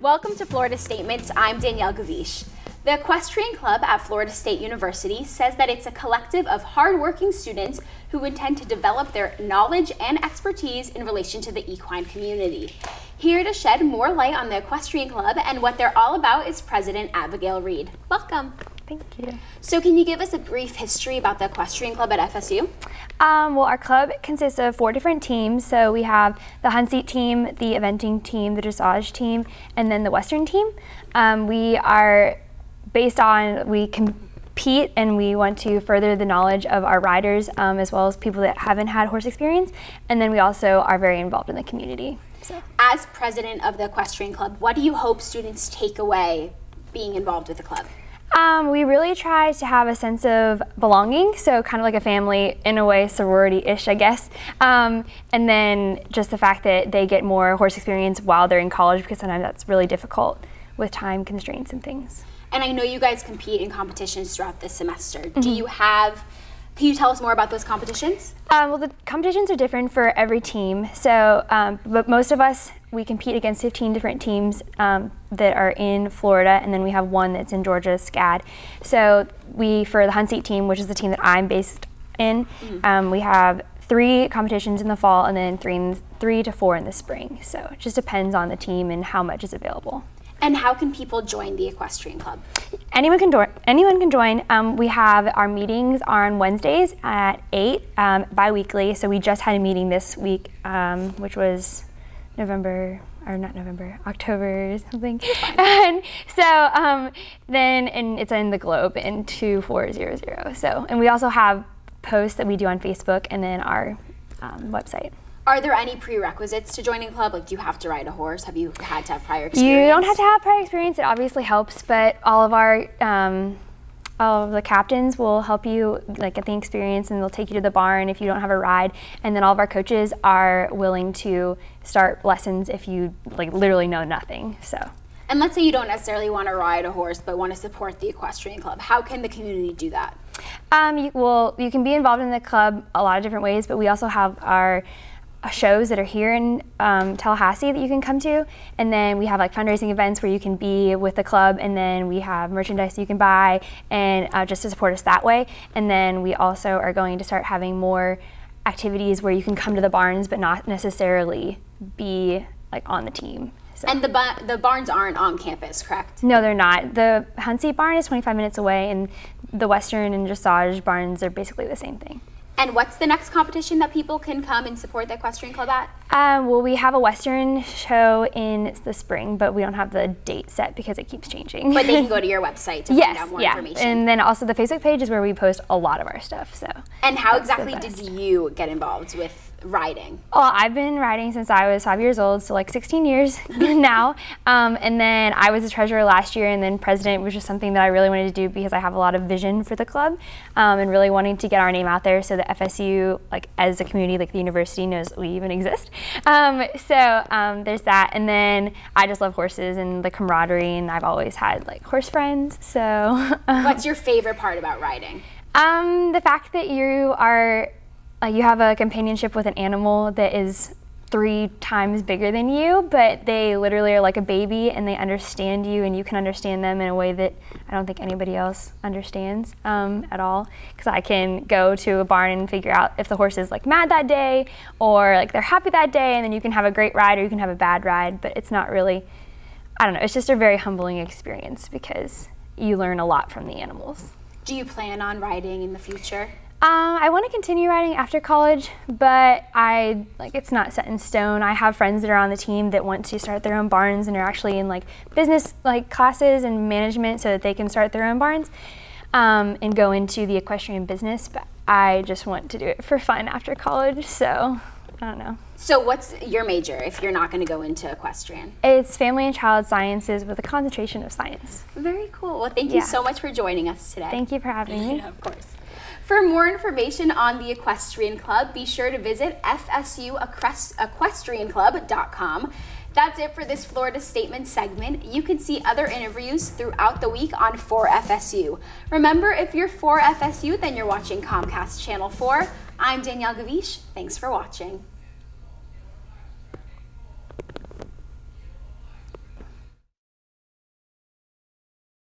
Welcome to Florida Statements. I'm Danielle Gavish. The Equestrian Club at Florida State University says that it's a collective of hardworking students who intend to develop their knowledge and expertise in relation to the equine community. Here to shed more light on the Equestrian Club and what they're all about is President Abigail Reed. Welcome. Thank you. So can you give us a brief history about the Equestrian Club at FSU? Well, our club consists of 4 different teams. So we have the hunt seat team, the eventing team, the dressage team, and then the Western team. We are based on, we compete and we want to further the knowledge of our riders as well as people that haven't had horse experience. And then we also are very involved in the community. So. As president of the Equestrian Club, what do you hope students take away being involved with the club? We really try to have a sense of belonging, so kind of like a family, in a way, sorority-ish, I guess. And then just the fact that they get more horse experience while they're in college, because sometimes that's really difficult with time constraints and things. And I know you guys compete in competitions throughout the semester. Can you tell us more about those competitions? Well, the competitions are different for every team. So, but most of us, we compete against 15 different teams that are in Florida, and then we have one that's in Georgia, SCAD. So for the hunt seat team, which is the team that I'm based in, we have 3 competitions in the fall and then 3 to 4 in the spring. So it just depends on the team and how much is available. And how can people join the Equestrian Club? Anyone can join. We have our meetings on Wednesdays at 8 bi-weekly. So we just had a meeting this week, which was October or something. And so and it's in the Globe in 2400. So, and we also have posts that we do on Facebook and then our website. Are there any prerequisites to joining a club? Like, do you have to ride a horse? Have you had to have prior experience? You don't have to have prior experience. It obviously helps, but all of the captains will help you get the experience, and they'll take you to the barn if you don't have a ride. And then all of our coaches are willing to start lessons if you literally know nothing. So. And let's say you don't necessarily want to ride a horse, but want to support the Equestrian Club. How can the community do that? You can be involved in the club a lot of different ways, but we also have our shows that are here in Tallahassee that you can come to, and then we have fundraising events where you can be with the club, and then we have merchandise you can buy and just to support us that way. And then we also are going to start having more activities where you can come to the barns but not necessarily be on the team. So. And the barns aren't on campus, correct? No, they're not. The hunt seat barn is 25 minutes away, and the Western and dressage barns are basically the same thing. And what's the next competition that people can come and support the Equestrian Club at? Well, we have a Western show in the spring, but we don't have the date set because it keeps changing. But they can go to your website to find out more information. And then also the Facebook page is where we post a lot of our stuff. So. And how exactly did you get involved with riding? Well, I've been riding since I was 5 years old, so 16 years now. And then I was a treasurer last year, and then president, which is something that I really wanted to do because I have a lot of vision for the club and really wanting to get our name out there so that FSU, as a community, the university, knows that we even exist. There's that. And then I just love horses and the camaraderie, and I've always had horse friends. So. What's your favorite part about riding? The fact that you have a companionship with an animal that is 3 times bigger than you, but they literally are like a baby and they understand you, and you can understand them in a way that I don't think anybody else understands at all. Because I can go to a barn and figure out if the horse is mad that day or they're happy that day, and then you can have a great ride or you can have a bad ride, but it's not really, I don't know, it's just a very humbling experience because you learn a lot from the animals. Do you plan on riding in the future? I want to continue riding after college, but it's not set in stone. I have friends that are on the team that want to start their own barns and are actually in business classes and management so that they can start their own barns and go into the equestrian business. But I just want to do it for fun after college, so I don't know. So what's your major if you're not going to go into equestrian? It's family and child sciences with a concentration of science. Very cool. Well, thank you so much for joining us today. Thank you for having me. Of course. For more information on the Equestrian Club, be sure to visit FSUEquestrianclub.com. That's it for this Florida Statement segment. You can see other interviews throughout the week on 4FSU. Remember, if you're 4FSU, then you're watching Comcast Channel 4. I'm Danielle Gavish. Thanks for watching.